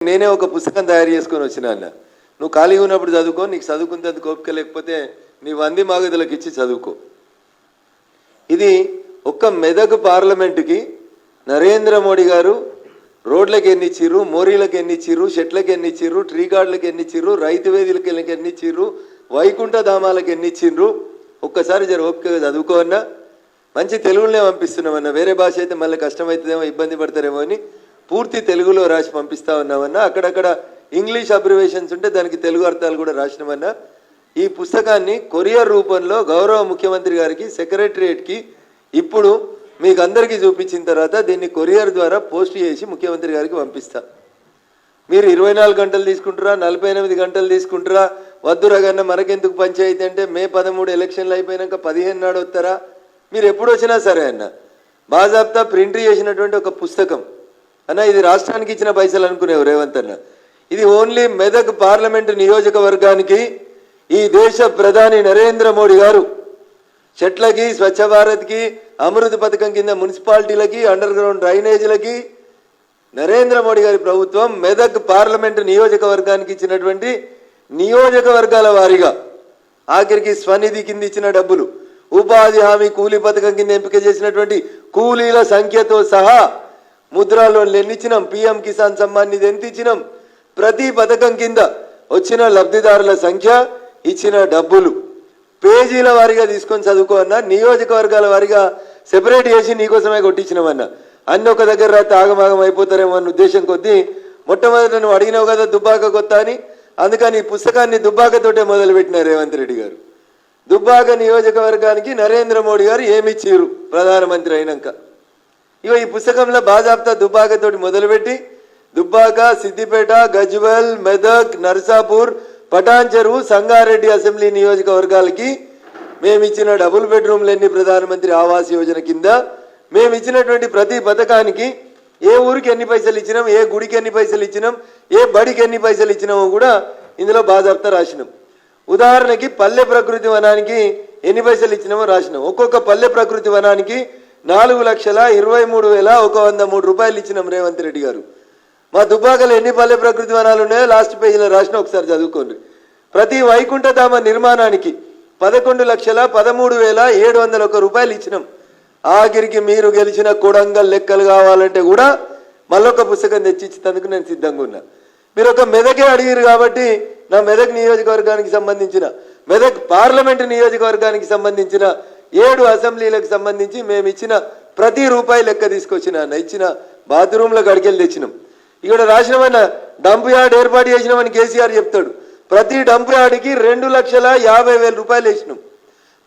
నేనే ఒక పుస్తకం తయారు చేసుకొని వచ్చిన అన్న, నువ్వు ఖాళీగా ఉన్నప్పుడు చదువుకో, నీకు చదువుకునేందుకు ఓపిక లేకపోతే నీ వంది మాగదులకు ఇచ్చి చదువుకో. ఇది ఒక్క మెదక్ పార్లమెంటుకి నరేంద్ర మోడీ గారు రోడ్లకు ఎన్ని ఇచ్చిర్రు, మోరీలకు ఎన్ని ఇచ్చిర్రు, చెట్లకు ఎన్ని ఇచ్చిర్రు, ట్రీ గార్డులకు ఎన్ని ఇచ్చిర్రు, రైతు వేదికలకు ఎన్ని ఇచ్చిర్రు, వైకుంఠ ధామాలకు ఎన్ని ఇచ్చిండ్రు, ఒక్కసారి జర ఓపికగా చదువుకో అన్న. మంచి తెలుగులోనే పంపిస్తున్నామన్నా, వేరే భాష అయితే మళ్ళీ కష్టమవుతుందేమో, ఇబ్బంది పడతారేమో అని పూర్తి తెలుగులో రాసి పంపిస్తా ఉన్నామన్నా. అక్కడక్కడ ఇంగ్లీష్ అబ్రివేషన్స్ ఉంటే దానికి తెలుగు అర్థాలు కూడా రాసినామన్నా. ఈ పుస్తకాన్ని కొరియర్ రూపంలో గౌరవ ముఖ్యమంత్రి గారికి సెక్రటరియట్కి ఇప్పుడు మీకు అందరికీ చూపించిన తర్వాత దీన్ని కొరియర్ ద్వారా పోస్ట్ చేసి ముఖ్యమంత్రి గారికి పంపిస్తా. మీరు 24 గంటలు తీసుకుంటారా, 48 గంటలు తీసుకుంటారా, వద్దురగన్న మనకెందుకు పంచాయతీ అంటే మే 13 ఎలక్షన్లు అయిపోయినాక 15 నాడు వస్తారా, మీరు ఎప్పుడు వచ్చినా సరే అన్న. బాజాబ్తా ప్రింట్ చేసినటువంటి ఒక పుస్తకం అన్న, ఇది రాష్ట్రానికి ఇచ్చిన పైసలు అనుకునేవు రేవంత్ అన్న. ఇది ఓన్లీ మెదక్ పార్లమెంటు నియోజకవర్గానికి ఈ దేశ ప్రధాని నరేంద్ర మోడీ గారు చెట్లకి, స్వచ్ఛ భారత్కి, అమృత్ పథకం కింద మున్సిపాలిటీలకి, అండర్ గ్రౌండ్ డ్రైనేజీలకి నరేంద్ర మోడీ గారి ప్రభుత్వం మెదక్ పార్లమెంటు నియోజకవర్గానికి ఇచ్చినటువంటి నియోజకవర్గాల వారీగా ఆఖరికి స్వనిధి కింద ఇచ్చిన డబ్బులు, ఉపాధి హామీ కూలీ పథకం కింద ఎంపిక చేసినటువంటి కూలీల సంఖ్యతో సహా ముద్రా లోన్లు ఎన్ని ఇచ్చినాం, పిఎం కిసాన్ సమ్మాన్ నిధి ఎంత ఇచ్చినాం, ప్రతి పథకం కింద వచ్చిన లబ్ధిదారుల సంఖ్య, ఇచ్చిన డబ్బులు పేజీల వారీగా తీసుకొని చదువుకో అన్న. నియోజకవర్గాల వారీగా సెపరేట్ చేసి నీకోసమే కొట్టించినామన్నా. అన్ని ఒక దగ్గర రాత్రి ఆగమాగం అయిపోతారేమో అన్న ఉద్దేశం కొద్దీ మొట్టమొదటి నువ్వు అడిగినావు కదా దుబ్బాక కొత్త అని, అందుకని ఈ పుస్తకాన్ని దుబ్బాకతోటే మొదలుపెట్టినారు రేవంత్ రెడ్డి గారు. దుబ్బాక నియోజకవర్గానికి నరేంద్ర మోడీ గారు ఏమిచ్చిరు ప్రధానమంత్రి అయినాక. ఇక ఈ పుస్తకంలో బాజాబ్తా దుబ్బాకతోటి మొదలుపెట్టి దుబ్బాక, సిద్దిపేట, గజ్వెల్, మెదక్, నర్సాపూర్, పటాన్ చెరువు, సంగారెడ్డి అసెంబ్లీ నియోజకవర్గాలకి మేము ఇచ్చిన డబుల్ బెడ్రూమ్లు ఎన్ని, ప్రధానమంత్రి ఆవాస్ యోజన కింద మేము ఇచ్చినటువంటి ప్రతి పథకానికి ఏ ఊరికి ఎన్ని పైసలు ఇచ్చినాం, ఏ గుడికి ఎన్ని పైసలు ఇచ్చినాం, ఏ బడికి ఎన్ని పైసలు ఇచ్చినామో కూడా ఇందులో బాజాబ్తా రాసినాం. ఉదాహరణకి పల్లె ప్రకృతి వనానికి ఎన్ని పైసలు ఇచ్చినామో రాసినాం. ఒక్కొక్క పల్లె ప్రకృతి వనానికి 4,23,103 రూపాయలు ఇచ్చినాం రేవంత్ రెడ్డి గారు. మా దుబ్బాకలో ఎన్ని పల్లె ప్రకృతి వనాలు ఉన్నాయో లాస్ట్ పేజీలో రాసిన ఒకసారి చదువుకోండి. ప్రతి వైకుంఠధామ నిర్మాణానికి 11,13,701 రూపాయలు ఇచ్చినాం. ఆఖరికి మీరు గెలిచిన కొడంగల్ లెక్కలు కావాలంటే కూడా మళ్ళొక పుస్తకం తెచ్చిచ్చేందుకు నేను సిద్ధంగా ఉన్నా. మీరు ఒక మెదకే అడిగారు కాబట్టి నా మెదక్ నియోజకవర్గానికి సంబంధించిన, మెదక్ పార్లమెంటు నియోజకవర్గానికి సంబంధించిన 7 అసెంబ్లీలకు సంబంధించి మేము ఇచ్చిన ప్రతి రూపాయి లెక్క తీసుకొచ్చిన, ఇచ్చిన బాత్రూంలకు అడిగెళ్ళి తెచ్చినాం. ఇక్కడ రాసినమన్న డంప్ యార్డ్ ఏర్పాటు చేసినామని కేసీఆర్ చెప్తాడు. ప్రతి డంప్ యార్డ్కి 2,50,000 రూపాయలు వేసినాం.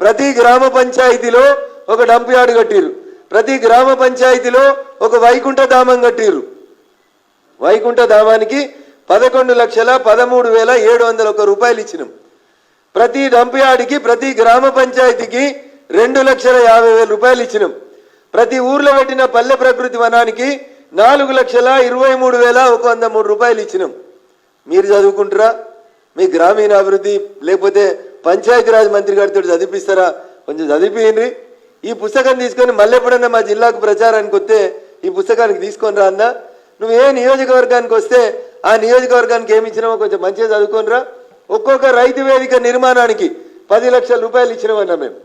ప్రతి గ్రామ పంచాయతీలో ఒక డంప్ యార్డ్ కట్టిరు, ప్రతి గ్రామ పంచాయతీలో ఒక వైకుంఠ ధామం కట్టిరు. వైకుంఠ ధామానికి 11,13,701 రూపాయలు ఇచ్చినాం. ప్రతి డంప్ యార్డ్కి, ప్రతి గ్రామ పంచాయతీకి 2,50,000 రూపాయలు ఇచ్చినాం. ప్రతి ఊర్లో పెట్టిన పల్లె ప్రకృతి వనానికి 4,23,103 రూపాయలు ఇచ్చినాం. మీరు చదువుకుంటారా? మీ గ్రామీణాభివృద్ధి లేకపోతే పంచాయతీరాజ్ మంత్రి గారితో చదివిస్తారా? కొంచెం చదివిండ్రి. ఈ పుస్తకం తీసుకొని మళ్ళీ ఎప్పుడన్నా మా జిల్లాకు ప్రచారానికి వస్తే ఈ పుస్తకానికి తీసుకొని రా అన్న. నువ్వు ఏ నియోజకవర్గానికి వస్తే ఆ నియోజకవర్గానికి ఏమి ఇచ్చినామో కొంచెం మంచిగా చదువుకొని రా. ఒక్కొక్క రైతు వేదిక నిర్మాణానికి 10 లక్షల రూపాయలు ఇచ్చినామన్నా. మేము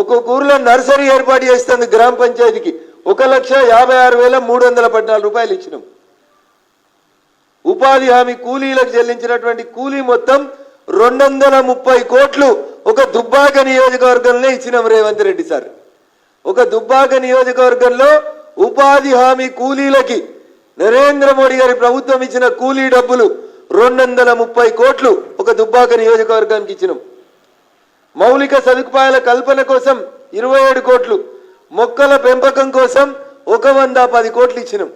ఒక్కొక్క ఊర్లో నర్సరీ ఏర్పాటు చేస్తుంది గ్రామ పంచాయతీకి 1,56,314 రూపాయలు ఇచ్చినాం. ఉపాధి హామీ కూలీలకు చెల్లించినటువంటి కూలీ మొత్తం 230 కోట్లు ఒక దుబ్బాక నియోజకవర్గంలో ఇచ్చినాం రేవంత్ రెడ్డి సార్. ఒక దుబ్బాక నియోజకవర్గంలో ఉపాధి హామీ కూలీలకి నరేంద్ర మోడీ గారి ప్రభుత్వం ఇచ్చిన కూలీ డబ్బులు 230 కోట్లు ఒక దుబ్బాక నియోజకవర్గానికి ఇచ్చినాం. మౌలిక సదుపాయాల కల్పన కోసం 27 కోట్లు, మొక్కల పెంపకం కోసం 110 కోట్లు ఇచ్చినాం.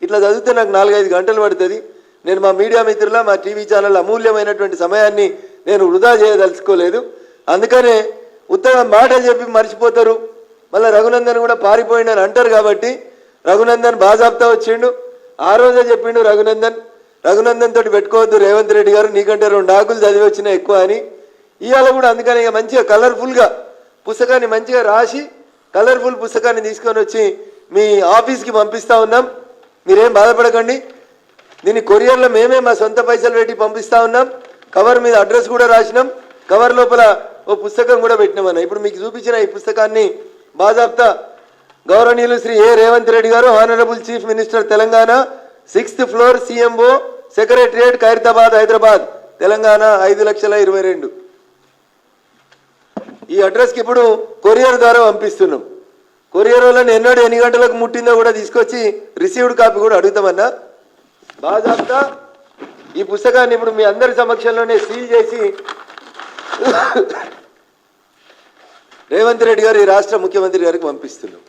ఇట్లా చదివితే నాకు 4-5 గంటలు పడుతుంది. నేను మా మీడియా మిత్రుల, మా టీవీ ఛానల్ అమూల్యమైనటువంటి సమయాన్ని నేను వృధా చేయదలుచుకోలేదు. అందుకనే ఉత్తమ మాటలు చెప్పి మర్చిపోతారు, మళ్ళీ రఘునందన్ కూడా పారిపోయిండని అంటారు. కాబట్టి రఘునందన్ బాజాబ్తా వచ్చిండు. ఆ రోజే చెప్పిండు రఘునందన్ తోటి పెట్టుకోవద్దు రేవంత్ రెడ్డి గారు, నీకంటే 2 ఆకులు చదివి వచ్చినా ఎక్కువ అని. ఇవాళ కూడా అందుకని ఇక మంచిగా కలర్ఫుల్గా పుస్తకాన్ని మంచిగా రాసి కలర్ఫుల్ పుస్తకాన్ని తీసుకొని వచ్చి మీ ఆఫీస్కి పంపిస్తూ ఉన్నాం. మీరేం బాధపడకండి. దీన్ని కొరియర్లో మేమే మా సొంత పైసలు పెట్టి పంపిస్తా ఉన్నాం. కవర్ మీద అడ్రస్ కూడా రాసినాం. కవర్ లోపల ఓ పుస్తకం కూడా పెట్టినామన్న. ఇప్పుడు మీకు చూపించిన ఈ పుస్తకాన్ని బాజాప్తా గౌరవనీయులు శ్రీ ఏ రేవంత్ రెడ్డి గారు, honourable chief minister Telangana, 6th floor CMO secretariat Khairatabad Hyderabad Telangana 5,22,000. ఈ అడ్రస్కి ఇప్పుడు కొరియర్ ద్వారా పంపిస్తున్నాం. కొరియర్ వాళ్ళని ఎన్ని గంటలకు ముట్టిందో కూడా తీసుకొచ్చి రిసీవ్డ్ కాపీ కూడా అడుగుతామన్నా. బాజాప్తా ఈ పుస్తకాన్ని ఇప్పుడు మీ అందరి సమక్షంలోనే సీల్ చేసి రేవంత్ రెడ్డి గారు ఈ రాష్ట్ర ముఖ్యమంత్రి గారికి పంపిస్తున్నాం.